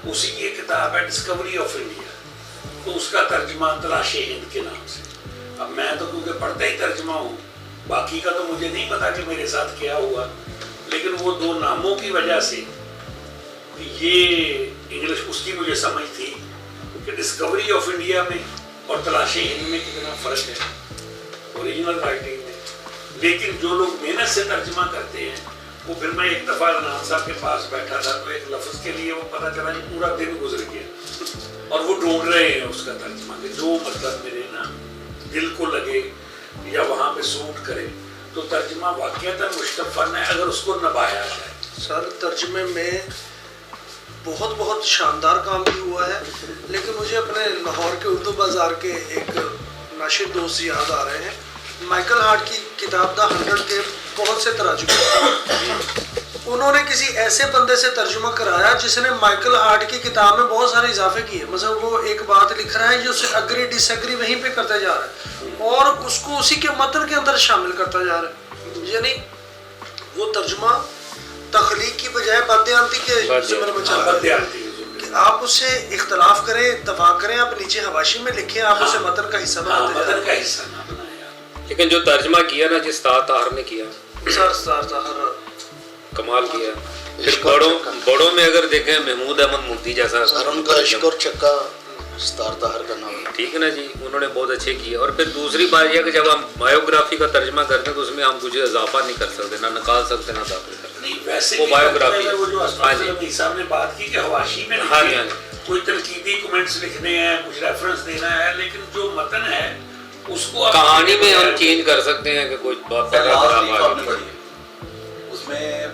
اسی کی ایک کتاب ہے ڈسکوری آف انڈیا، تو اس کا ترجمہ تلاش ہند کے نام سے. اب میں تو کیونکہ پڑھتا ہی ترجمہ ہوں، باقی کا تو مجھے نہیں پتا کہ میرے ساتھ کیا ہوا، لیکن وہ دو ناموں کی وجہ سے یہ انگلش اس کی مجھے سمجھ تھی کہ ڈسکوری آف انڈیا میں اور تلاش ہند میں کتنا فرق ہے اوریجنل رائٹنگ میں. لیکن جو لوگ محنت سے ترجمہ کرتے ہیں وہ پھر میں ایک دفعہ عدنان صاحب کے پاس بیٹھا تھا تو ایک لفظ کے لیے وہ پتہ چلا کہ پورا دن گزر گیا اور وہ ڈھونڈ رہے ہیں اس کا ترجمہ کہ جو مطلب میرے نا دل کو لگے یا وہاں پہ سوٹ کرے. تو ترجمہ واقعتاً مشکل فن ہے اگر اس کو نبھایا جائے. سر ترجمے میں بہت بہت شاندار کام بھی ہوا ہے، لیکن مجھے اپنے لاہور کے اردو بازار کے ایک ناشر دوست یاد آ رہے ہیں. مائیکل ہارٹ کی کتاب دا 100 کے بہت سے ترجمے انہوں نے کسی ایسے بندے سے ترجمہ کرایا جس نے مائیکل ہارٹ کی کتاب میں بہت سارے اضافے کیے. مثلا وہ ایک بات لکھ رہا ہے جو اسے اگری ڈس ایگری وہیں پہ کرتا جا رہا ہے اور اس کو اسی کے متن کے اندر شامل کرتا جا رہا ہے. یعنی وہ ترجمہ تخلیق کی بجائے بددیانتی کے ضمن میں چل رہا ہے کہ آپ اس سے اختلاف کریں، دفاع کریں، آپ نیچے حواشی میں لکھیں، آپ اسے متن کا حصہ بناتے جا رہے ہیں. لیکن جو ترجمہ کیا نا جس طاہر نے کیا طاہر کمال کیا. پھر بڑوں میں اگر دیکھیں محمود احمد مفتی جیسا ان کا عشق اور چکا ستار طاہر کا نام، ٹھیک ہے نا جی، انہوں نے بہت اچھے کیے. اور پھر دوسری بات یہ کہ جب ہم بایوگرافی کا ترجمہ کرتے ہیں تو اس میں ہم کچھ اضافہ نہیں کر سکتے، نہ نکال سکتے، نہ داخل کر سکتے. وہ بایوگرافی ہاں جی صاحب نے بات کی کہ حواشی میں ہاں جی کوئی تنقیدی کمنٹس لکھنے ہیں، کچھ ریفرنس دینا ہے، لیکن جو متن ہے اس کو کہانی میں ہم چینج کر سکتے ہیں کہ کوئی اس میں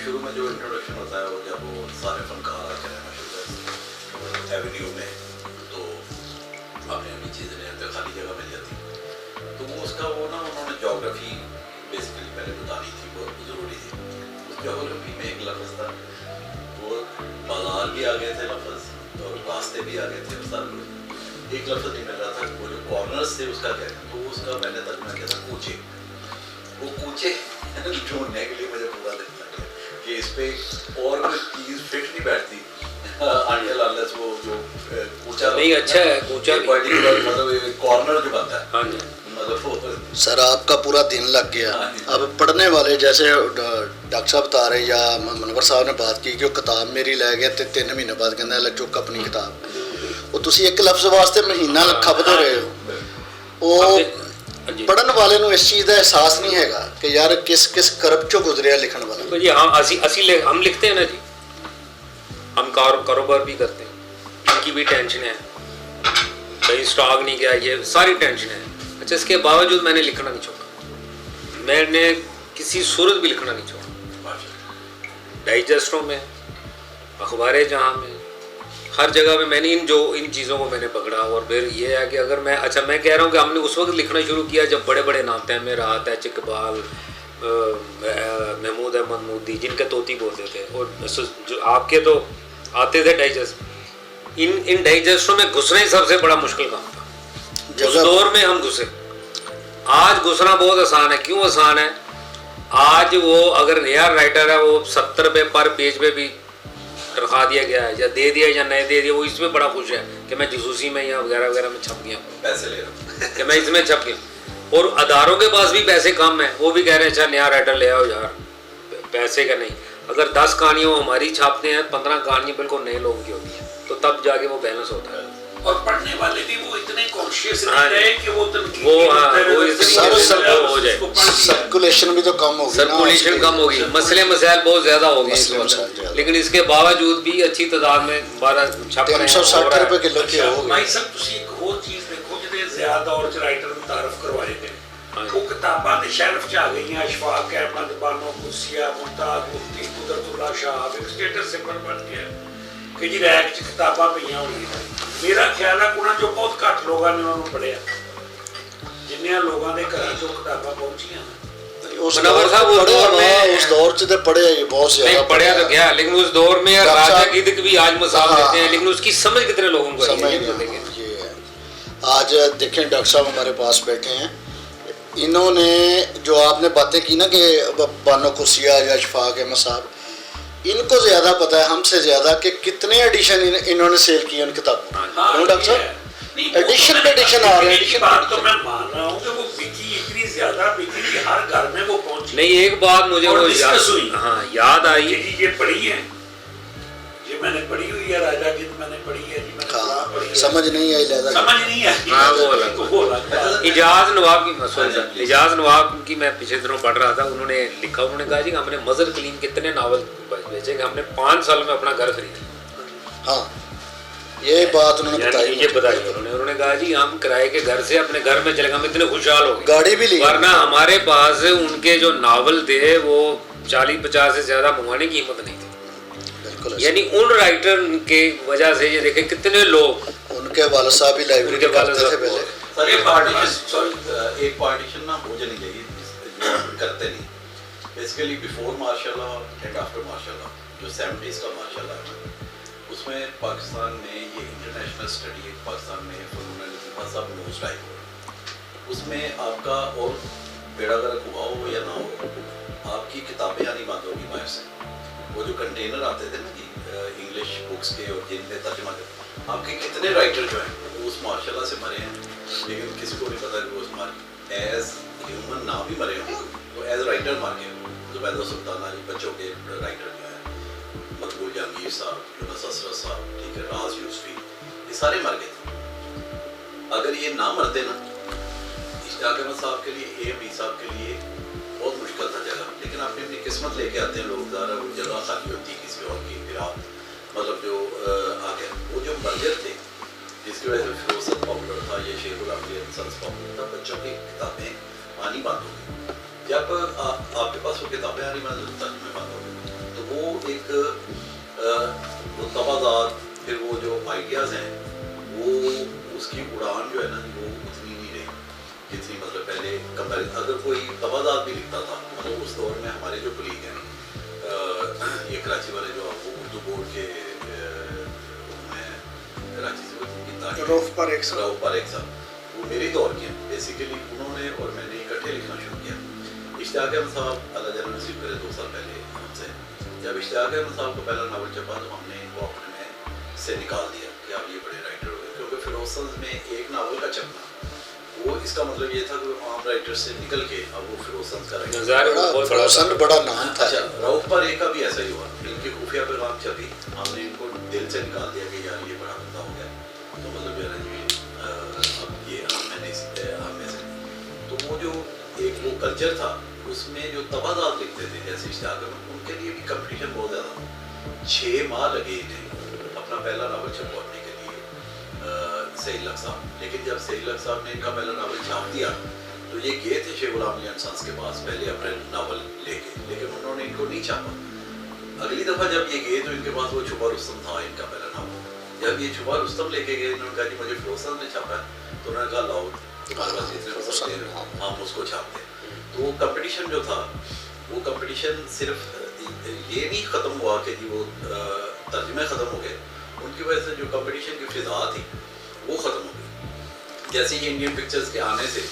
شروع میں جو انٹروڈکشن ہوتا ہے وہ جب وہ سارے فنکار آتے ہیں ایونیو میں تو اپنی اپنی چیزیں لے آتے، خالی جگہ مل جاتی، تو وہ اس کا وہ نا انہوں نے جیوگرافی بیسیکلی پہلے بتانی تھی، وہ ضروری تھی. اس جیوگرافی میں ایک لفظ تھا، وہ بازار بھی آ گئے تھے لفظ اور راستے بھی آ گئے تھے، سارے ایک لفظ نہیں مل رہا تھا. وہ جو کارنرس تھے اس کا کیا ہے، تو اس کا میں نے ترجمہ کیا تھا کوچے. وہ کوچے ڈھونڈنے کے لیے مجھے پورا دن لگ گیا کہ اس پہ اور کوئی چیز فٹ نہیں بیٹھتی انٹل انلیس وہ جو کوچا نہیں اچھا ہے کوچا پرٹیکولر مطلب کارنر جو بنتا ہے. ہاں جی سر آپ کا پورا دن لگ گیا. اب پڑھنے والے جیسے ڈاکٹر صاحب بتا رہے یا منور صاحب نے بات کی کہ وہ کتاب میری لے گئے تو 3 مہینے بعد کہنا ہے چک اپنی کتاب. وہ تسی ایک لفظ واسطے مہینہ کھپتے رہے ہو. وہ پڑھن والے نو اس چیز کا احساس نہیں ہے گا کہ یار کس کس کرب چو گزریا لکھن والا. جی ہم لکھتے ہیں نا جی، ہم کاروبار بھی کرتے ہیں، ان کی بھی ٹینشن ہے، کہیں اسٹاک نہیں گیا، یہ ساری ٹینشن ہے. اچھا اس کے باوجود میں نے لکھنا نہیں چھوڑا، میں نے کسی صورت بھی لکھنا نہیں چھوڑا. ڈائجسٹوں میں، اخبار جہاں میں، ہر جگہ میں نے ان چیزوں کو میں نے پکڑا. اور پھر یہ ہے کہ اگر میں کہہ رہا ہوں کہ ہم نے اس وقت لکھنا شروع کیا جب بڑے بڑے نام تھے، میرا ہاتھ ہے اقبال، محمود احمد مودی جن کے طوطی بولتے تھے، اور جو آپ کے تو آتے تھے ڈائجسٹ. ان ڈائجسٹوں میں گھسنا ہی سب سے بڑا مشکل کام تھا. اس دور میں ہم گھسے. آج گھسنا بہت آسان ہے. کیوں آسان ہے؟ آج وہ اگر نیا رائٹر ہے وہ 70 روپے پر پیج پہ بھی تنخواہ دیا گیا ہے، یا دے دیا یا نہیں دے دیا، وہ اس میں بڑا خوش ہے کہ میں جاسوسی میں یا وغیرہ وغیرہ میں چھپ گیا ہوں، پیسے لے رہا ہوں کہ میں اس میں چھپ گیا. اور اداروں کے پاس بھی پیسے کم ہیں، وہ بھی کہہ رہے ہیں اچھا نیا رائٹر لے آؤ یار، پیسے کا نہیں. اگر 10 کہانیاں ہماری چھاپتے ہیں، 15 کہانیاں بالکل نئے لوگوں کی ہوتی ہیں، تو تب جا کے وہ بیلنس ہوتا ہے. اور پڑھنے والے بھی وہ اتنے کانشیس نہیں رہے کہ وہ سرکولیشن بھی تو کم ہوگی، سرکولیشن کم ہوگی، مسئلے مسائل بہت زیادہ ہو گئے اس وقت. لیکن اس کے باوجود بھی اچھی تعداد میں 360 روپے کلو کے ہو گئے. بھائی صاحب تسی ایک اور چیز دیکھو جدے زیادہ اور رائٹر متعارف کروائے گئے، وہ کتاباں دے شیلف چ آ گئی ہیں. اشفاق احمد، بانو قدسیہ، ممتاز مفتی، قدرت اللہ شاہ، ایک اسٹیٹس سمبل بن گیا کہ جی ریک چ کتاباں پہ ہوئی. میرا خیال ہے کہ جو بہت گھٹ لوگوں نے انہوں پڑھیا، جنیا لوگوں کے گھر جو کتاباں پہنچیاں منور صاحب اس دور سے پڑھے بہت زیادہ پڑھیا تو گیا، لیکن اس دور میں راجہ گیدک بھی آج مثال دیتے ہیں، لیکن اس کی سمجھ کتنے لوگوں کو ہے. آج دیکھیں ڈاکٹر صاحب ہمارے پاس بیٹھے ہیں، انہوں نے جو آپ نے باتیں کی نا کہ بانو قدسیہ یا اشفاق احمد صاحب، इनको ज़्यादा पता है हमसे ज़्यादा कि कितने एडिशन इन्होंने सेल किए उन किताबों में। हाँ, क्यों डॉक्टर ये साहब? है। नहीं, वो एडिशन तो पे एडिशन आ रहे हैं, एक एडिशन बात पे तो मैं मान रहा हूँ कि वो बिकी इतनी ज्यादा बिकी कि हर घर में वो पहुंची। नहीं, एक बात मुझे और वो discuss हुई। याद आई। ये पढ़ी है, ये मैंने पढ़ी हुई है, राजा गीत मैंने पढ़ी है जी, मैंने हाँ, पढ़ी है। समझ नहीं आई लहदा समझ नहीं आई। हाँ, वो अलग। वो अलग बात है। इजाज नवाब की अच्छा, please। इजाज नवाब की मैं पिछले दिनों पढ़ रहा था, उन्होंने लिखा, उन्होंने कहा जी हमने मजर कलीम कितने नावल बेचे कि हमने 5 साल में अपना घर खरीदा। हाँ, ये बात उन्होंने यानी बताई ये बताई उन्होंने कहा जी हम किराए के घर से अपने घर में चले गए, हम इतने खुशहाल हो गए। गाड़ी भी ली, वरना हमारे पास उनके जो नावल थे वो 40-50 से ज्यादा मंगवाने की हिम्मत नहीं थी। बिल्कुल ऐसा। यानी उन राइटर के वजह से ये देखे कितने लोग, उनके वाले साहब भी लाइब्रेरी उनके वाले करते थे साहब पहले। सर एक पार्टीशन ना हो जानी चाहिए, करते नहीं। Basically before martial law and after martial law, जो 70s का मार्शल लॉ है उसमें पाकिस्तान में ये इंटरनेशनल स्टडी पाकिस्तान में फनून सब नोज टाइप हो, उसमें आपका और बेड़ा गर्क हुआ हो या ना हो, आपकी किताबें आनी बंद होगी बाहर से। वो जो कंटेनर आते थे ना जी इंग्लिश बुक्स के और जिनमें तर्जमा करते, आपके कितने राइटर जो हैं वो उस मार्शल लॉ से मरे हैं, लेकिन किसी को नहीं पता कि वो उस एज ह्यूमन ना भी मरे हों, तो एज राइटर मार गए। ज़ुबैदा सुल्ताना जी बच्चों के राइटर जो हैं, मकबूल जहांगीर साहब, यूनुस असरत साहब, ठीक है, राज यूसुफी, ये सारे मर गए थे। अगर ये ना मरते ना, इश्तियाक अहमद साहब के लिए, AME साहब के लिए बहुत मुश्किल था जगह, लेकिन आपने अपनी किस्मत लेके आते हैं लोग, ज़रा वो जगह खाली होती है किसी और की, फिर आप मतलब जो आ गए वो जो मर्जर थे जिसकी वजह से फिरोज पॉपुलर था, ये शेख गुलाम अली सन्स पॉपुलर था, बच्चों की किताबें आनी बंद हो गई। जब आपके पास वो किताबें आनी बंद तर्जुमे बंद हो गए, तो वो एक वो तबादात, फिर वो जो आइडियाज़ हैं वो उसकी उड़ान जो है ना वो उतनी नहीं रही जितनी मतलब पहले कंपेरिजन। अगर कोई तबादात भी लिखता था, मतलब उस दौर में हमारे जो कुलीग हैं ये कराची वाले जो वो उर्दू बोर्ड के कराची से रऊफ पारेख साहब, वो मेरे दौर के हैं बेसिकली। उन्होंने और मैंने इकट्ठे लिखना शुरू किया। इश्तियाक अहमद साहब अल्लाह जन्नत नसीब करे 2 साल पहले हमसे, जब इश्तियाक अहमद साहब को पहला नावल छपा तो हमने इनको अपने में से निकाल दिया कि आप ये बड़े राइटर हो गए, क्योंकि फिरोज में एक नावल का छपना वो इसका मतलब ये था कि आम राइटर से निकल के अब वो फिरोज का राइटर। फिरोज बड़ा नाम था। अच्छा, रऊफ पारेख का भी ऐसा ही हुआ, इनकी खुफिया पैगाम छपी, हमने इनको दिल से निकाल दिया कि यार ये बड़ा बंदा हो गया, तो मतलब यार अब ये मैंने हमें से तो वो जो एक वो कल्चर था उसमें जो तबादात लिखते थे जैसे इश्तियाक अहमद, उनके लिए भी कंपटीशन बहुत ज़्यादा था। 6 माह लगे इन्हें अपना पहला नावल छपवाने के लिए सईद लक साहब, लेकिन जब सईद लक साहब ने इनका पहला नावल छाप दिया तो ये गए थे शेख गुलाम अली सन्स के पास पहले अपने नावल लेके, लेकिन उन्होंने इनको नहीं छापा। अगली दफ़ा जब ये गए तो इनके पास वो छुपा रुस्तम था इनका पहला नावल। जब ये छुपा रुस्तम लेके गए, इन्होंने कहा कि मुझे फिरोज ने छापा है, तो उन्होंने कहा लाओ तुम्हारे पास जितने हो सकते हैं हम उसको छापते। तो वो कंपटीशन जो था वो कंपटीशन सिर्फ ये नहीं ख़त्म हुआ कि जी वो तर्जुमे ख़त्म हो गए, उनकी वजह से जो कंपटीशन की फ़िज़ा थी वो ख़त्म हो गई। जैसे ये इंडियन पिक्चर्स के आने से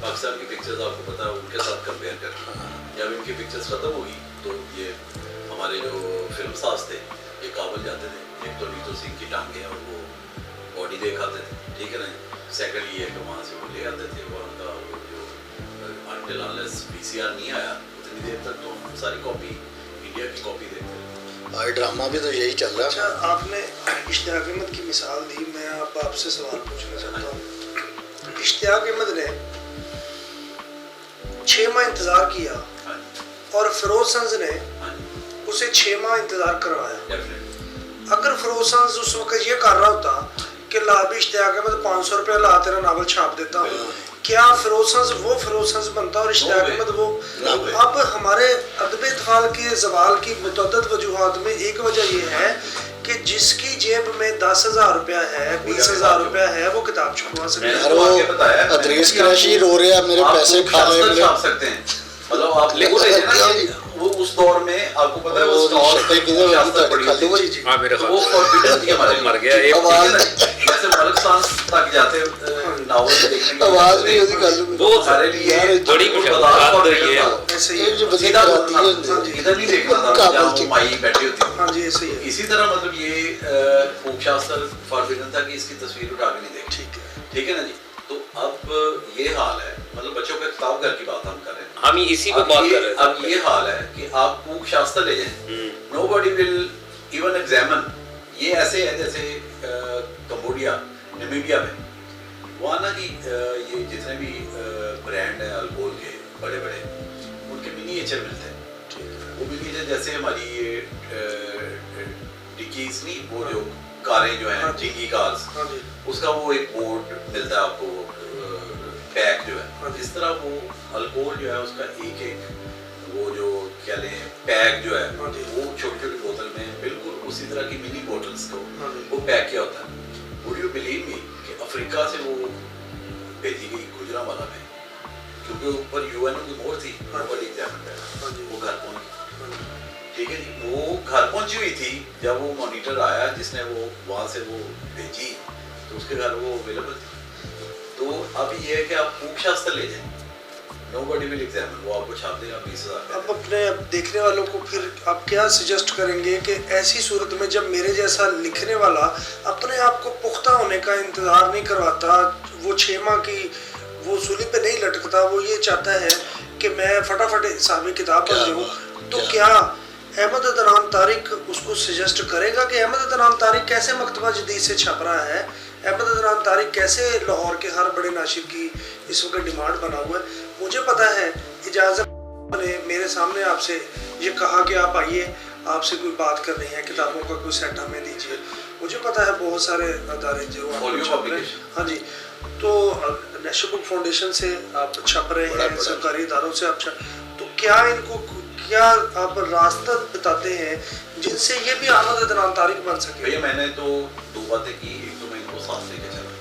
पाकिस्तान की पिक्चर्स आपको पता है उनके साथ कंपेयर करना, जब इनकी पिक्चर्स ख़त्म होगी तो ये हमारे जो फिल्म साज थे ये काबुल जाते थे, एक तो नीतू सिंह की टांगे और वो बॉडी देखाते थे, ठीक है ना। सेकंड ये कि वहाँ से वो ले आते थे वहाँ का वो जो अनटिल अनलेस VCR नहीं आया उतनी देर तक तो हम सारी कॉपी इंडिया की कॉपी देखते थे। भाई ड्रामा भी तो यही चल रहा है। अच्छा, आपने इश्तियाक अहमद की मिसाल दी, मैं अब आपसे सवाल पूछना चाहता हूँ। इश्तियाक अहमद ने 6 माह इंतज़ार किया और फिरोज सन्स ने उसे 6 माह इंतज़ार करवाया। अगर फिरोज सन्स उस वक्त ये कर रहा होता कि ला भी इश्तियाक अहमद 500 रुपये ला तेरा नावल छाप देता, क्या फिरोज सन्स वो फिरोज सन्स बनता और इश्तियाक अहमद वो? अब हमारे अदब इत्फाल के ज़वाल की मुतअद्दिद वजूहात में एक वजह ये है कि जिसकी जेब में 10,000 रुपया है, 20,000 रुपया है, वो किताब छपवा सकते हैं। यार वो अदरीस क्रैशी रो रहे हैं मेरे पैसे खा रहे हैं। छाप सकते हैं, मतलब आप वो उस दौर में आपको पता है वो स्टॉल शक्ल किधर शास्त्र पड़ी होती खाली थी। हाँ मेरे तो वो forbidden थी हमारे लिए। मर गया एक आवाज जैसे मलक सांस तक जाते नावल देखने के लिए आवाज नहीं होती खाली वो हमारे लिए बड़ी कुछ बर्दाश्त बात और रही है। था। ऐसे ही ये जो बच्चे सीधा कराती है हाँ जी। इधर नहीं देखना था काबुल जहाँ वो चिक। माई बैठी होती थी। हाँ जी ऐसे ही है। इसी तरह मतलब ये फोक शास्त्र फॉरबिडन था कि इसकी तस्वीर उठा के नहीं देखी। ठीक है। ठीक है ना जी। तो अब ये हाल है, मतलब बच्चों के किताब घर की बात हम कर रहे हैं। हम इसी पे बात कर रहे थे। अब ये हाल है कि आप फोक शास्त्र ले जाएं, nobody will even examine। ये ऐसे है जैसे कंबोडिया, नामीबिया में वहाँ ना कि ये जितने भी ब्रांड हैं अल्कोहल के बड़े बड़े, उनके मिनिएचर मिलते हैं। वो मिनिएचर जैसे हमारी ये डिकीज नहीं, वो जो कारें जो हैं डिकी कार्स, हाँ जी। उसका वो एक बोर्ड मिलता है आपको, पैक जो है। इस तरह वो अल्कोहल जो है उसका एक एक वो जो क्या लें पैक जो है हाँ जी। वो छोटी छोटी बोतल में बिल्कुल उसी तरह की मिनी बोटल्स को हाँ जी। वो पैक किया होता है। वुड यू बिलीव मी कि अफ्रीका से वो भेजी गई गुजरांवाला में, क्योंकि ऊपर यूएनओ की मोहर थी, बड़ी एग्जाम हाँ जी। वो घर पहुंची। ठीक है जी। वो घर पहुंची हुई थी जब वो मॉनिटर आया जिसने वो वहाँ से वो भेजी, तो उसके घर वो अवेलेबल थी। तो अब ये है कि आप फूक शास्त्र ले जाएं, nobody will examine, वो आपको छाप देगा 20,000। अब अपने देखने वालों को फिर आप क्या सजेस्ट करेंगे कि ऐसी सूरत में जब मेरे जैसा लिखने वाला अपने आप को पुख्ता होने का इंतज़ार नहीं करवाता, वो 6 माह की वो सूली पे नहीं लटकता, वो ये चाहता है कि मैं फटाफट हिसाबी किताब पढ़ लूँ, तो क्या अहमद अदनान तारिक उसको सजेस्ट करेगा कि अहमद अदनान तारिक कैसे मकतबा जदीद से छप रहा है, अहमद अदनान तारिक कैसे लाहौर के हर बड़े नाशिर की इस वक्त डिमांड बना हुआ है? मुझे पता है इजाज़त ने मेरे सामने आपसे ये कहा कि आप आइए, आपसे कोई बात करनी है, किताबों का कोई सेट हमें दीजिए। मुझे पता है बहुत सारे अदारे जो आपको छप रहे हैं। हाँ जी। तो नेशनल बुक फाउंडेशन से आप छप रहे हैं, सरकारी इदारों से आप तो क्या इनको क्या आप रास्ता बताते हैं जिनसे ये भी अहमद अदनान तारिक बन सके? भैया मैंने तो 2 बातें की। एक तो मैं इनको साथ लेके चला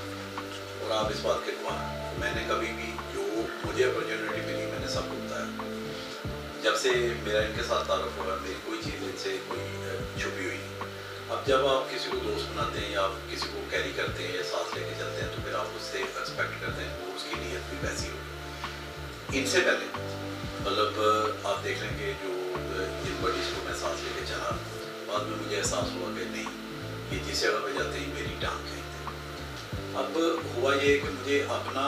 और आप इस बात के गवाह हैं। मैंने कभी भी जो मुझे अपॉर्चुनिटी मिली मैंने सबको बताया। जब से मेरा इनके साथ तारुफ हुआ मेरी कोई चीज़ इनसे कोई छुपी हुई नहीं। अब जब आप किसी को दोस्त बनाते हैं या आप किसी को कैरी करते हैं या साथ लेके चलते हैं तो फिर आप उससे एक्सपेक्ट करते हैं वो उसकी नीयत भी वैसी होगी। इनसे पहले मतलब आप देख लेंगे जो जिन बडीज़ को मैं साथ लेके चला, बाद में मुझे एहसास हुआ कि नहीं ये जिस जगह पे जाते हैं मेरी टांग कहीं थे। अब हुआ ये कि मुझे अपना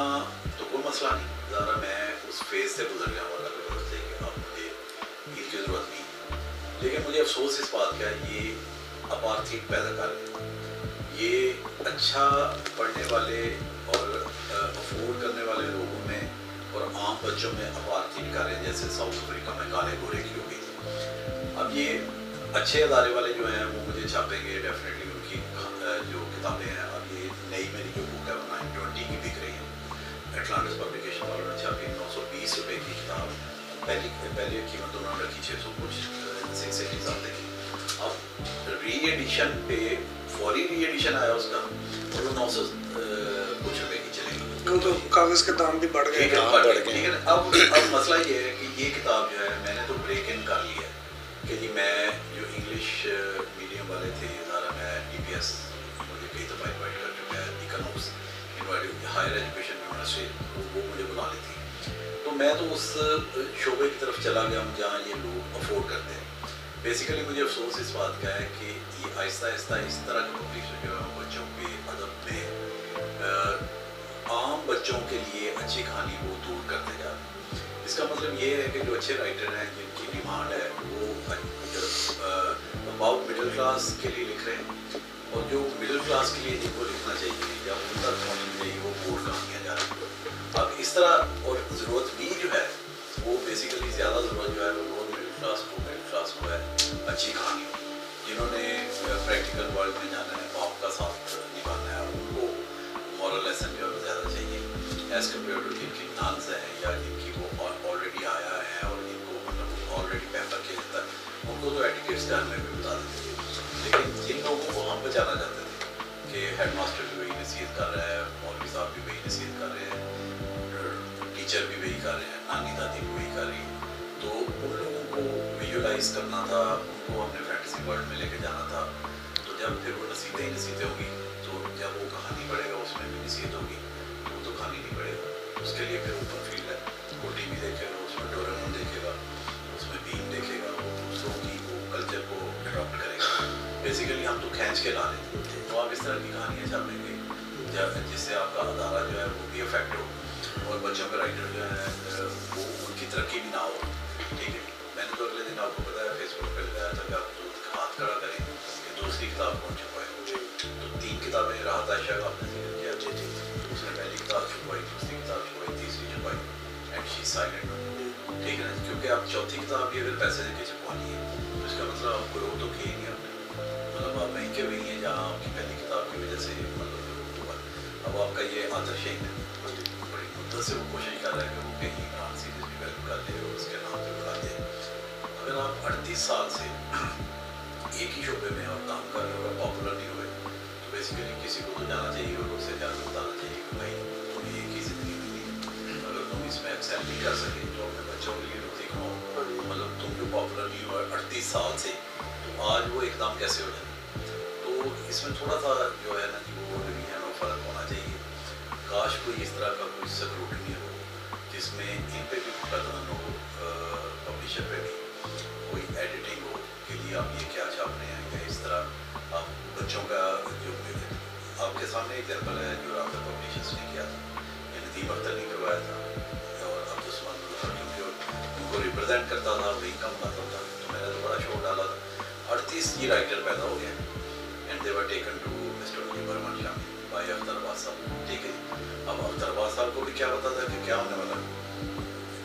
तो कोई मसला नहीं, ज़रा मैं उस फेज़ से गुजर गया वाला ज़रूरत है कि अब मुझे ईद की ज़रूरत नहीं। लेकिन मुझे अफसोस इस बात का ये अपार्थीट पैदा कर रहे, ये अच्छा पढ़ने वाले और अफोर्ड करने वाले लोगों में और आम बच्चों में अपार्थीट कर रहे हैं, जैसे साउथ अफ्रीका में काले गोरे की हो गई थी। अब ये अच्छे अदारे वाले जो हैं वो मुझे छापेंगे डेफिनेटली, उनकी जो किताबें हैं। अब ये नई मेरी जो बुक है वो 920 की बिक रही है, एटलांटिस पब्लिकेशन वालों ने छापी 920 रुपये की किताब। पहली कीमत उन्होंने रखी 600 कुछ 680 समथिंग। अब री एडिशन पे फौरी री एडिशन आया उसका और वो 900 कुछ रुपये की चलेगी। तो कागज़ के दाम भी बढ़ गए। ठीक है ना। अब मसला ये है कि ये किताब जो है मैंने तो ब्रेक इन कर लिया कि जी मैं जो इंग्लिश मीडियम वाले थे ज़रा मैं DPS मुझे कई दफ़ा इन्वाइट कर चुका है, economics invite higher education university वो मुझे बुला ली थी। तो मैं तो उस शोबे की तरफ चला गया हूँ जहाँ ये लोग अफोर्ड करते हैं। बेसिकली मुझे अफसोस इस बात का है कि ये आहिस्ता आहिस्ता इस तरह की पब्लिकेशन जो है बच्चों के अदब में आम बच्चों के लिए अच्छी कहानी वो दूर करते जा रहे हैं। इसका मतलब ये है कि जो अच्छे राइटर हैं जिनकी डिमांड है वो अबाउट मिडिल क्लास के लिए लिख रहे हैं, और जो मिडिल क्लास के लिए जिनको लिखना चाहिए या उन तक पहुँचनी चाहिए वो बोर्ड कहानियाँ जा रही हैं। अब इस तरह और ज़रूरत भी जो है वो बेसिकली ज़्यादा ज़रूरत जो है वो लोअर मिडिल क्लास को है अच्छी कहानियों। जिन्होंने प्रैक्टिकल वर्ल्ड में जाना है, बाप का साथ निभाना है, उनको मॉरल लेसन जो है ज़्यादा चाहिए एज़ कम्पेयर टू जिनकी नान्स हैं या जिनकी वो ऑलरेडी आया है और जिनको मतलब ऑलरेडी पेपर किया जाता है उनको तो एटिकेट्स का हमें भी बता देते थे। लेकिन जिन लोगों को हम बचाना चाहते थे कि हेड मास्टर भी वही नसीहत कर रहा है, मौलवी साहब भी वही नसीहत कर रहे हैं, टीचर भी वही कर रहे हैं, नानी दादी भी वही कर रही है, तो उन लोगों को उनको विजुअलाइज करना था, उनको अपने फैंटेसी वर्ल्ड में लेके जाना था। तो जब फिर वो नसीहतें ही नसीहतें होगी, तो जब वो कहानी पढ़ेगा उसमें भी नसीहत होगी, तो वो तो कहानी नहीं पढ़ेगा। उसके लिए फिर ओपन फील्ड है, वो टीवी देखेगा, उसमें डोरेमोन देखेगा, उसमें बीम देखेगा, वो दूसरों की वो कल्चर को अडॉप्ट करेगा। बेसिकली हम तो खींच के ला लेते हैं, तो आप इस तरह की कहानियाँ छापेंगे जिससे आपका अदारा जो है वो भी अफेक्ट हो और बच्चों के राइटर जो है वो उनकी तरक्की भी ना हो। ठीक है, मैंने तो अगले दिन आपको बताया फेसबुक पर लगाया था कि आप हाथ खड़ा करें कि दूसरी किताब कौन छुपाए। तो 3 किताबें राहत आयशा का आपने जिक्र किया, तो उसने पहली किताब छुपाई, दूसरी किताब छुपाई, तीसरी छुपाई, एंड शी साइलेंट। ठीक है ना, क्योंकि आप चौथी किताब भी अगर पैसे देके छुपानी है तो इसका मतलब आप ग्रो तो किए नहीं आपने, मतलब आप वहीं के वहीं हैं जहाँ आपकी पहली किताब की वजह से मतलब अब आपका ये आदर शेख है, बड़ी मुद्दत से वो कोशिश कर रहा है कि वो कहीं नाम सीरीज डेवलप कर ले और उसके नाम पे बढ़ा दे। अगर आप 38 साल से एक ही शोबे में और काम कर रहे हो, पॉपुलर नहीं हुए, तो बेसिकली किसी को तो जाना चाहिए और उसे जाकर बताना चाहिए कि भाई तुम्हें एक ही ज़िंदगी मिली है, अगर तुम इसमें एक्सेप्ट नहीं कर सके तो अपने बच्चों के लिए रोटी खाओ। मतलब तुम जो पॉपुलर नहीं हुआ 38 साल से, तो आज वो एकदम कैसे हो जाए। तो इसमें थोड़ा सा जो है ना कि वो रवैया में फ़र्क होना चाहिए। काश कोई इस तरह का कोई स्क्रूटनी हो जिसमें इन पे भी कदम हो, पब्लिशर पे भी कोई एडिटिंग हो के लिए आप ये क्या छापने हैं, या इस तरह आप बच्चों का जो आपके सामने एग्जाम्पल है जो रात पब्लिशर्स ने किया था, ये नदीम अख्तर ने करवाया था और अब्दुल क्योंकि उनको रिप्रेजेंट करता था, वही कम आता था, तो मैंने तो बड़ा शोर डाला था। 38 की राइटर पैदा हो गया and they were taken to mister Mujib Rahman Shami by Akhtar Abbas sahab. ठीक है, अब अख्तर अब्बास साहब को भी क्या पता था कि क्या होने वाला है,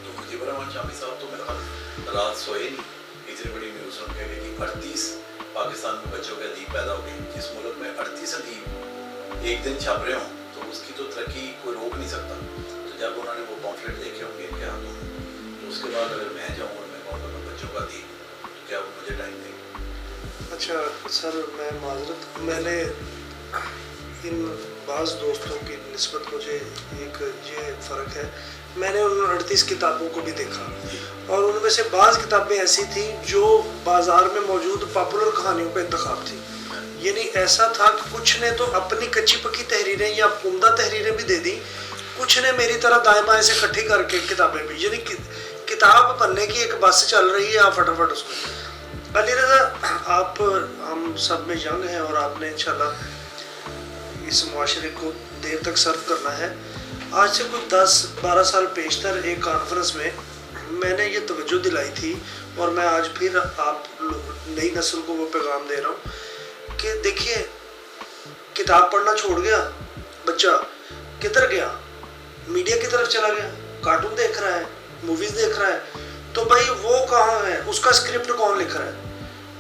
तो मुजीब रहमान शामी साहब तो मेरा ख्याल रात सोए नहीं इतनी बड़ी न्यूज़ सुन के कि 38 पाकिस्तान में बच्चों के अदीब पैदा हो गए। जिस मुल्क में 38 अदीब एक दिन छाप रहे हों तो उसकी तो तरक्की कोई रोक नहीं सकता। तो जब उन्होंने वो पॉम्फलेट देखे होंगे इनके हाथों में, तो उसके बाद अगर मैं जाऊँ और मैं कहूँगा मैं बच्चों का अदीब, तो क्या वो मुझे टाइम देंगे? अच्छा सर, मैं माजरत, मैंने इन बाज़ दोस्तों की निस्बत मुझे एक ये फ़र्क है, मैंने उन 38 किताबों को भी देखा और उनमें से बाज़ किताबें ऐसी थी जो बाज़ार में मौजूद पॉपुलर कहानियों का इंतखाब थी। यानी ऐसा था कि कुछ ने तो अपनी कच्ची पक्की तहरीरें या उम्दा तहरीरें भी दे दी, कुछ ने मेरी तरह दाएं बाएं से इकट्ठी करके किताबें भी, यानी किताब पढ़ने की एक बस चल रही है, आप फटाफट उसको। अली रज़ा, आप हम सब में यंग हैं और आपने इंशाल्लाह इस मुआशरे को देर तक सर्व करना है। आज से कुछ 10-12 साल पेशतर एक कॉन्फ्रेंस में मैंने ये तवज्जो दिलाई थी और मैं आज फिर आप नई नस्ल को वो पैगाम दे रहा हूँ कि देखिए, किताब पढ़ना छोड़ गया बच्चा, किधर गया? मीडिया की तरफ चला गया, कार्टून देख रहा है, मूवीज़ देख रहा है, तो भाई वो कहाँ है? उसका स्क्रिप्ट कौन लिख रहा है?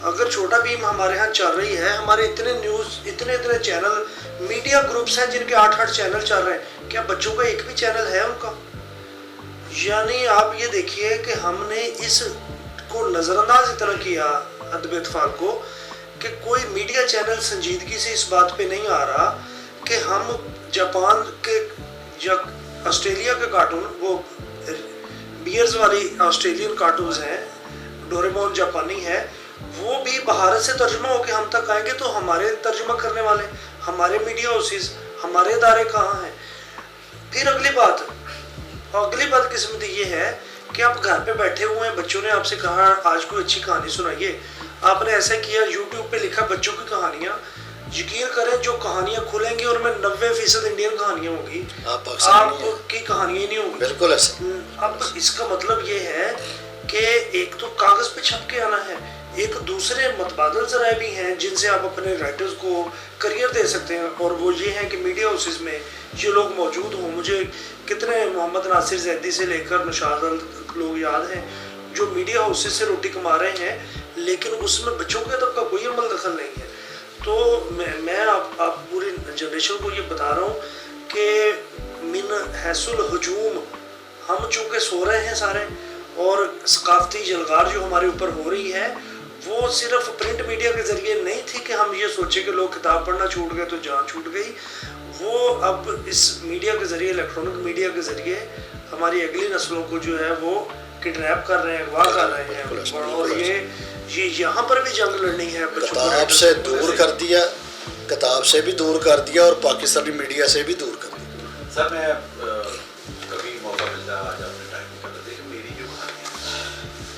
अगर छोटा भीम हमारे यहाँ चल रही है, हमारे इतने न्यूज़, इतने चैनल, मीडिया ग्रुप्स हैं जिनके 8-8 चैनल चल रहे हैं, क्या बच्चों का एक भी चैनल है उनका? यानी आप ये देखिए कि हमने इस को नज़रअंदाज इतना किया अदब इत्फाक को कि कोई मीडिया चैनल संजीदगी से इस बात पे नहीं आ रहा कि हम जापान के या ऑस्ट्रेलिया के कार्टून, वो बियर्स वाली ऑस्ट्रेलियन कार्टून्स हैं, डोरेमोन जापानी है, वो भी भारत से तर्जुमा होकर हम तक आएंगे, तो हमारे तर्जुमा करने वाले, हमारे मीडिया हाउसेस, हमारे इदारे कहाँ हैं? फिर अगली बात किस्मत ये है कि आप घर पे बैठे हुए हैं, बच्चों ने आपसे कहा आज कोई अच्छी कहानी सुनाइए, आपने ऐसा किया, यूट्यूब पे लिखा बच्चों की कहानियाँ, यकीन करें जो कहानियाँ खुलेंगी उनमें 90% इंडियन कहानियाँ होंगी, आपकी कहानियाँ नहीं होंगी। बिल्कुल ऐसा। अब इसका मतलब ये है कि एक तो कागज़ पे छप के आना है, एक दूसरे मतबादल ज़राए भी हैं जिनसे आप अपने राइटर्स को करियर दे सकते हैं, और वो ये हैं कि मीडिया हाउसेस में ये लोग मौजूद हों। मुझे कितने मोहम्मद नासिर जैदी से लेकर नशाद लोग याद हैं जो मीडिया हाउसेस से रोटी कमा रहे हैं, लेकिन उसमें बच्चों के अदब का कोई अमल दखल नहीं है। तो मैं आप पूरी जनरेशन को ये बता रहा हूँ कि मिन हैसुल हजूम, हम चूँकि सो रहे हैं सारे, और सकाफती जलगार जो हमारे ऊपर हो रही है वो सिर्फ प्रिंट मीडिया के ज़रिए नहीं थी कि हम ये सोचें कि लोग किताब पढ़ना छूट गए तो जान छूट गई, वो अब इस मीडिया के ज़रिए, इलेक्ट्रॉनिक मीडिया के ज़रिए हमारी अगली नस्लों को जो है वो किडनैप कर रहे हैं, अगवा कर रहे हैं, और ये यहाँ पर भी जंग लड़नी है बच्चों को किताब से दूर कर दिया, किताब से भी दूर कर दिया और पाकिस्तानी मीडिया से भी दूर कर दिया। सर मैं कभी मौका मिलता है आज आपने टाइम निकाला, देखिए मेरी जो कहानी है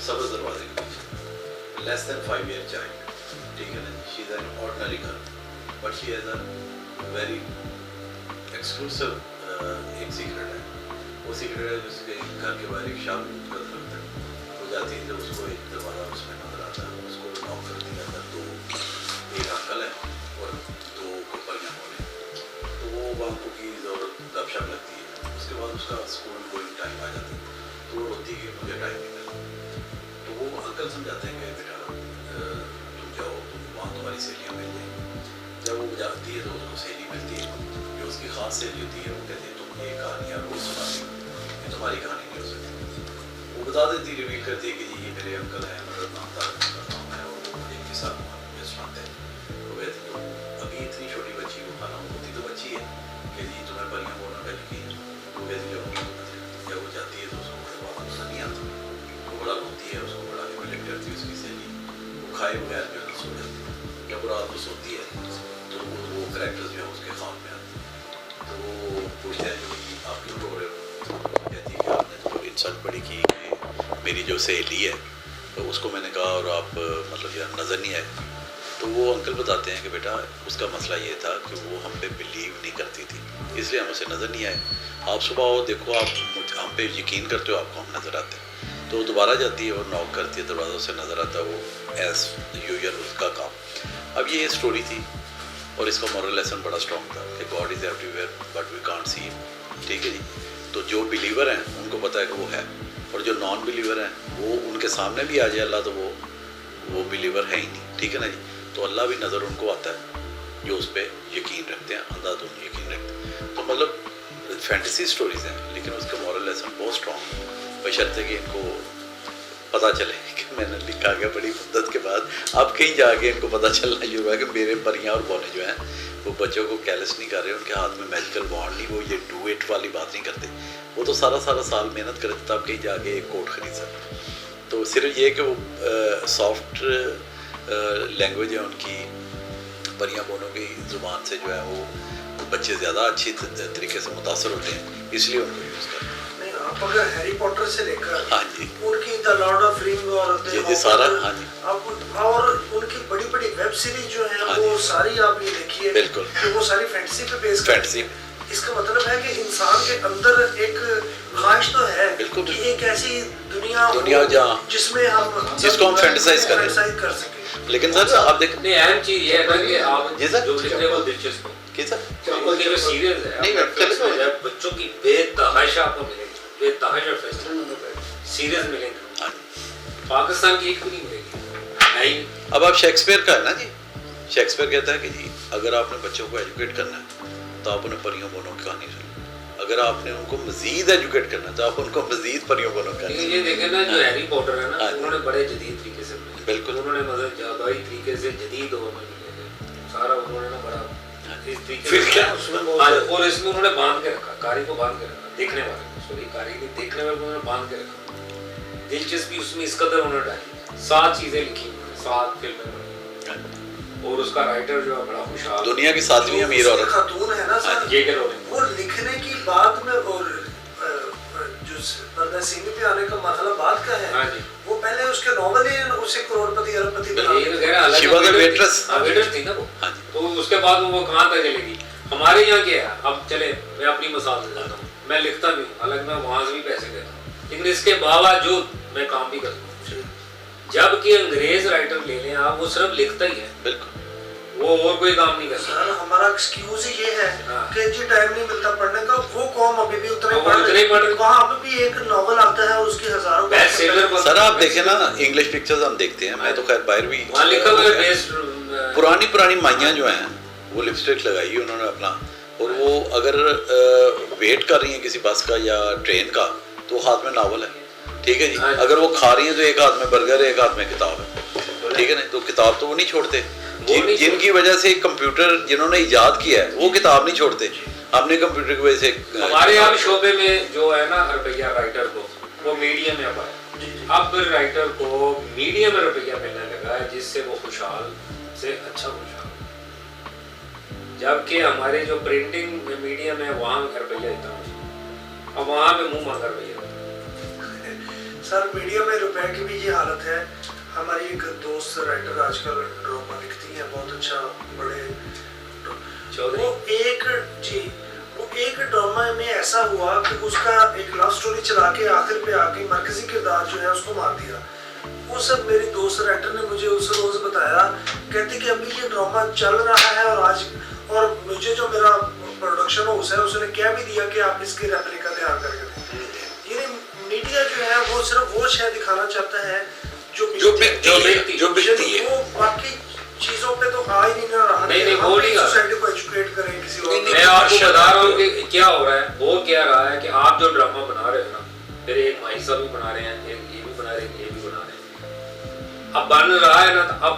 सब्ज़ दरवाजे के पीछे, लेस देन 5 ईयर चाइल्ड, ठीक है ना, she is an ordinary girl but she has a very exclusive एक सीक्रेट है, वो सीक्रेट है जिसके घर के बाहर एक शाम का दरख्त है, वो जाती है, उसको एक दरवाज़ा उसमें नजर आता है, उसको नॉक कर दिया था, तो एक अंकल है और 2 परियां बोले, तो वो वहाँ कुकीज़ और गपशप लगती है, उसके बाद उसका स्कूल गोइंग टाइम आ जाता है, तो वो रोती है कि मुझे टाइम नहीं मिला, तो वो अंकल समझाते हैं कि बेटा तुम जाओ, तुम वहाँ तुम्हारी सहेलियाँ मिल जाएंगी, जब वो जाती है तो उसको सहेली मिलती है, जो उसकी ख़ास सहेली होती है, वो कहती है तुम ये कहानियाँ रोज़ सुनाती हो, ये तुम्हारी कहानी नहीं हो सकती, वो बता देती, रिवील करती है कि जी ये मेरे अंकल हैं, मेरा नाम था, उनका नाम है, और वो मुझे किस्सा मुझे सुनाते हैं, वो कहती है अभी इतनी छोटी बच्ची को खाना होती तो बच्ची है कि जी तुम्हें परियां बोलना पहले की है, वो कहती है जब वो जाती है तो उसको बड़े बात गुस्सा नहीं आता, वो बड़ा रोती है, उसको बड़ा निगलेक्ट करती है उसकी सहेली, वो खाए बगैर जो है सो जाती है, जब वो रात को सोती है तो वो करैक्टर्स जो है उसके ख्वाब में आते हैं, तो वो पूछते हैं कि आप क्यों रो रहे हो, कहती है कि आपने तो इंसल्ट बड़ी की कि मेरी जो सहेली है तो उसको मैंने कहा और आप मतलब यार नज़र नहीं आए, तो वो अंकल बताते हैं कि बेटा उसका मसला ये था कि वो हम पे बिलीव नहीं करती थी, इसलिए हम उसे नज़र नहीं आए, आप सुबह आओ देखो आप हम पे यकीन करते हो, आपको हम नज़र आते हैं, तो वो दोबारा जाती है और नॉक करती है, दरवाज़ा उसे नज़र आता है, वो एज यूजुअल उसका काम। अब ये स्टोरी थी और इसका मॉरल लेसन बड़ा स्ट्रॉन्ग था कि God is everywhere but we can't see him, ठीक है जी, तो जो बिलीवर हैं उनको पता है कि वो है, और जो नॉन बिलीवर हैं वो उनके सामने भी आ जाए अल्लाह तो वो बिलीवर है ही नहीं, ठीक है ना जी, तो अल्लाह भी नज़र उनको आता है जो उस पर यकीन रखते हैं, अंधाधुन यकीन रखते हैं, तो मतलब फैंटेसी स्टोरीज़ हैं लेकिन उसका मॉरल लेसन बहुत स्ट्रॉन्ग है, बशर्ते कि इनको पता चले कि मैंने लिखा गया बड़ी मुद्दत के बाद, अब कहीं जाके इनको पता चलना शुरू है कि मेरे परियां और बौने जो हैं वो बच्चों को कैलस नहीं कर रहे, उनके हाथ में मैजिकल वॉन्ड नहीं, वो ये डू इट वाली बात नहीं करते, वो तो सारा साल मेहनत करते तब कहीं जाके एक कोट खरीद सकते, तो सिर्फ ये कि वो सॉफ्ट लैंग्वेज है उनकी, परियां बोनों की ज़ुबान से जो है वो बच्चे ज़्यादा अच्छी तरीके से मुतासर होते हैं, इसलिए उनको यूज़ करते हैं। नहीं, आप अगर हैरी पॉटर से लेकर हाँ जी, उनकी द लॉर्ड ऑफ रिंग और जी सारा, हाँ जी, आप और उनकी बड़ी बड़ी वेब सीरीज जो है हाँ वो सारी आपने देखी है, बिल्कुल, कि वो सारी फैंटेसी पे बेस फैंटेसी, इसका मतलब है कि इंसान के अंदर एक ख्वाहिश तो है बिल्कुल, कि एक ऐसी दुनिया जहाँ जिसमें हम जिसको हम फैंटेसाइज कर सकें, लेकिन सर आप देख नहीं, अहम चीज़ ये है ना कि आप जी सर, जो लिखने को दिलचस्प हो कि सर आपको जो सीरीज है नहीं, Netflix में है, बच्चों की बेतहाशा आपको मिलेगी, बेतहाशा सीरीज मिलेंगी, हाँ, पाकिस्तान की एक भी नहीं मिलेगी नहीं। अब आप शेक्सपियर का है ना जी, शेक्सपियर कहता है कि जी अगर आपने बच्चों को एजुकेट करना है तो आप उन्हें परियों बोनों की कहानी सुनो, अगर आपने उनको मजीद एजुकेट करना है तो आप उनको मजीद परियों बोनों की कहानी ये देखें ना जो हैरी पॉटर है ना, हाँ, उन्होंने बड़े जदीद तरीके से बिल्कुल, उन्होंने मतलब जादुई तरीके से जदीद दौर में सारा उन्होंने ना बड़ा इस तरीके फिर से क्या? और इसमें उन्होंने बांध के रखा, कारी को बांध के रखा, देखने वाले को, सॉरी कारी को देखने वाले को उन्होंने बांध के रखा, दिलचस्पी उसमें इस कदर उन्होंने डाली, 7 चीजें लिखी उन्होंने, 7 फिल्में, और उसका राइटर जो है बड़ा खुशहाल, दुनिया की 7वीं अमीर औरत खातून है ना सर, ये के रोलिंग, वो लिखने की बात में और जो पर्दा सीने पे आने का मरहला बात का है, हाँ जी, वो पहले उसके नॉवल ही उसे करोड़पति अरबपति बना ये तो कह रहा है She was a waitress, waiters थी ना वो, हाँ जी, तो उसके बाद वो कहाँ तक चलेगी। हमारे यहाँ क्या है, अब चले मैं अपनी मिसाल देता हूँ, मैं लिखता भी हूँ, हालांकि मैं वहाँ से भी पैसे देता हूँ, लेकिन इसके बावजूद मैं काम भी करता हूँ, जबकि अंग्रेज राइटर ले लें आप, वो सिर्फ लिखता ही है, बिल्कुल, वो और कोई काम नहीं करता। सर हमारा एक्सक्यूज ही ये है हाँ। कि जी टाइम नहीं मिलता पढ़ने का, वो कौम अभी भी उतने वो उतने ही पढ़ रही। वहाँ पे भी एक नॉवल आता है और उसकी हजारों बेस्ट सेलर सर आप देखें ना इंग्लिश पिक्चर्स हम देखते हैं, मैं तो खैर बाहर भी वहाँ लिखा हुआ है बेस्ट, पुरानी माइयाँ जो हैं वो लिपस्टिक लगाई है उन्होंने अपना, और वो अगर वेट कर रही हैं किसी बस का या ट्रेन का तो हाथ में नावल है, ठीक है जी, अगर वो खा रही हैं तो एक हाथ में बर्गर है, एक हाथ में किताब है, ठीक है ना, तो किताब तो वो नहीं छोड़ते, जिनकी वजह से कंप्यूटर जिन्होंने इजाद किया है वो किताब नहीं छोड़ते, हमने कंप्यूटर की वजह से हमारे यहाँ शोबे में जो है ना रुपया राइटर को वो मीडिया में अब आया, अब राइटर को मीडिया में रुपया मिलने लगा है जिससे वो खुशहाल से अच्छा खुशहाल, जबकि हमारे जो प्रिंटिंग मीडिया में वहाँ रुपया इतना नहीं, अब वहाँ पे मुंह मांगा रुपया। सर मीडिया में रुपए की भी ये हालत है। हमारी एक दोस्त राइटर आजकल ड्रामा लिखती हैं, बहुत अच्छा, बड़े चौधरी वो एक ड्रामा में ऐसा हुआ कि उसका एक लव स्टोरी चला के आखिर पे आके मरकजी किरदार जो है उसको मार दिया। वो सब मेरी दोस्त राइटर ने मुझे उस रोज बताया, कहती कि अभी ये ड्रामा चल रहा है और मुझे जो मेरा प्रोडक्शन हाउस है उसने कह भी दिया कि आप इसकी रेप्लिका तैयार करके दें। यानी मीडिया जो है वो सिर्फ वो शय दिखाना चाहता है जो बिकती है, वो बाकी चीजों पे तो आ ही नहीं रहा। नहीं वो नहीं सोसाइटी को एजुकेट करें किसी और। मैं आपको बता रहा हूँ कि क्या हो रहा है, वो क्या रहा है कि आप जो ड्रामा बना रहे हो ना, फिर एक माही साहब भी बना रहे हैं, एक ये भी बना रहे हैं, ये भी बना रहे हैं, अब बन रहा है ना, तो अब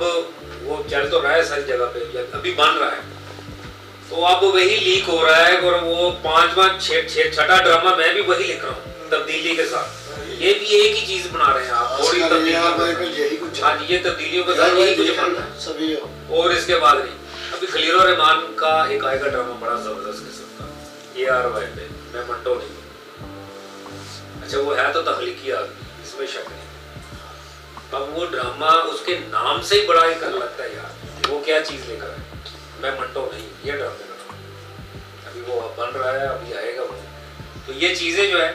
वो चल तो रहा है सारी जगह पे, अभी बन रहा है, तो अब वही लीक हो रहा है और वो 5-6 ड्रामा मैं भी वही लिख रहा हूँ तब्दीली के साथ। ये भी एक ही चीज बना रहे हैं आप, थोड़ी तब्दीली, हाँ जी, ये तब्दीलियों के साथ यही कुछ बन रहा है। और इसके बाद नहीं, अभी खलील रहमान का एक आएगा ड्रामा बड़ा जबरदस्त किस्म का, ARY पे, मैं मंटो नहीं हूँ, अच्छा वो है तो तख्लीकी आदमी, इसमें शक नहीं। अब वो ड्रामा उसके नाम से ही बड़ा ही कर लगता है यार, वो क्या चीज लेकर है, मैं मंटो नहीं, ये ड्रामे का अभी वो बन रहा है, अभी आएगा वो। तो ये चीजें जो है,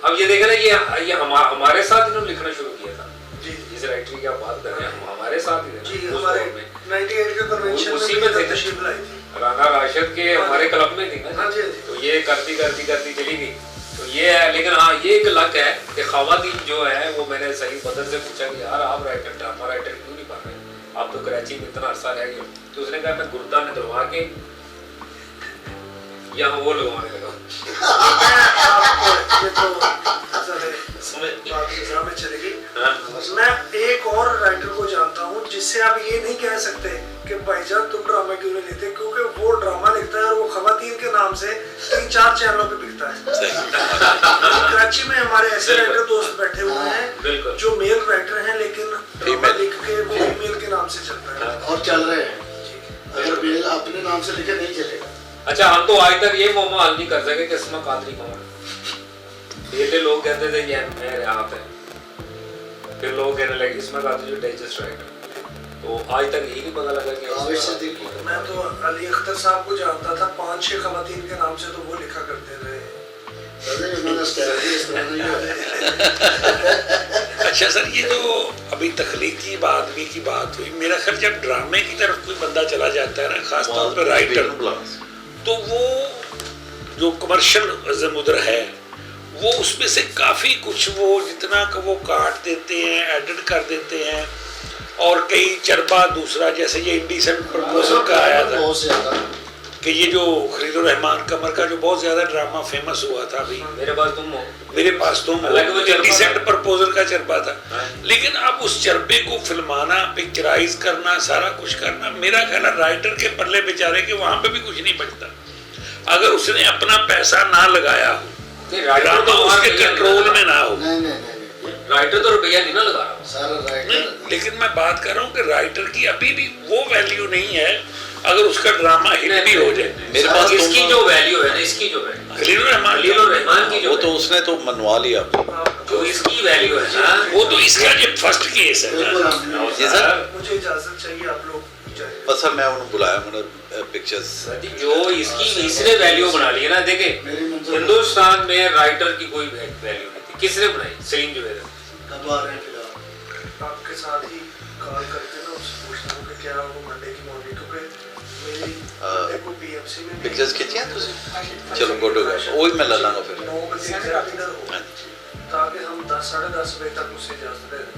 अब ये देखे ना, ये हमारे साथ इन्होंने लिखना शुरू किया था जी, जिस राइटरी की आप बात कर रहे हैं, हमारे साथ ही जी, हमारे 98 के कन्वेंशन उसी में थे, तशरीफ लाई थी राना राशिद के हमारे क्लब में थी ना, तो ये करती चली गई। तो ये है, लेकिन हाँ ये एक लक है कि खवातीन जो है वो, मैंने सही बदर से पूछा कि यार आप राइटर, ड्रामा राइटर क्यों नहीं बन रहे, आप तो कराची में इतना अरसा रह गए, तो उसने कहा मैं गुर्दा ने दलवा के यहाँ वो लगवाने लगा। मैं एक और राइटर को जानता हूँ जिससे आप ये नहीं कह सकते कि भाईजान तुम ड्रामा क्यों नहीं लिखते, क्योंकि वो ड्रामा लिखता है और वो खवातीन के नाम से 3-4 चैनलों पे बिकता है। कराची में हमारे ऐसे राइटर दोस्त बैठे हुए हैं जो मेल राइटर हैं, लेकिन ड्रामा लिख के वो फीमेल के नाम से चलता है और चल रहे हैं। अगर मेल अपने नाम से लिखे नहीं चलेगा। अच्छा, हम तो आज तक ये मोमा हल नहीं कर सके कि इसमें कादरी कौन है। पहले लोग कहते थे ये मैं राहत है, फिर लोग कहने लगे इसमें कादरी जो डाइजेस्ट राइटर, तो आज तक यही नहीं पता लगा कि मैं तो अली अख्तर साहब को जानता था 5-6 खवातीन के नाम से, तो वो लिखा करते थे। अच्छा सर, ये जो अभी तख्लीकी आदमी की बात हुई, मेरा ख्याल जब ड्रामे की तरफ कोई बंदा चला जाता है ना, खासतौर पर राइटर, तो वो जो कमर्शियल ज़मुद्र है वो उसमें से काफ़ी कुछ वो जितना का वो काट देते हैं, एडिट कर देते हैं, और कई चरबा दूसरा, जैसे ये इंडिसेंट प्रपोजल का आया था कि ये जो खलील रहमान कमर का जो बहुत ज़्यादा ड्रामा फेमस हुआ था अभी, मेरे पास तुम इंडिसेंट प्रपोजल का चरबा था, लेकिन अब उस चरबे को फिल्माना, पिक्चराइज करना, सारा कुछ करना, मेरा ख्याल है राइटर के पल्ले बेचारे के वहाँ पे भी कुछ नहीं बचता अगर उसने अपना पैसा ना लगाया हो, ड्रामा उसके कंट्रोल में ना हो। राइटर तो रुपया नहीं ना लगा रहा, लेकिन मैं बात कर रहा हूँ कि राइटर की अभी भी वो वैल्यू नहीं है अगर उसका ड्रामा हिट भी हो जाए। मेरे पास इसकी जो वैल्यू है ना, इसकी जो वैल्यू खलील रहमान की जो, वो तो उसने तो मनवा लिया, जो इसकी वैल्यू है ना, वो तो इसका जो फर्स्ट केस है। जी सर, मुझे इजाजत चाहिए, आप लोग बस सर मैं उन्हें बुलाया, मैंने पिक्चर्स जो इसने वैल्यू बना ली है ना। देखे हिंदुस्तान में राइटर की कोई वैल्यू नहीं थी, किसने बनाई? सलीम जुबैर। कब आ रहे हैं फिलहाल? आपके साथ ही कॉल करके ना उससे पूछता हूँ कि क्या वो मंडे की मॉर्निंग, क्योंकि मेरी मंडे को बीएमसी में पिक्चर्स खींची हैं तुझे? चलो गुड हो गया, वही मैं ला लाऊंगा फिर 9 बजे इधर हो, ताकि हम 10-10:30 बजे तक उसे इजाजत दे दें।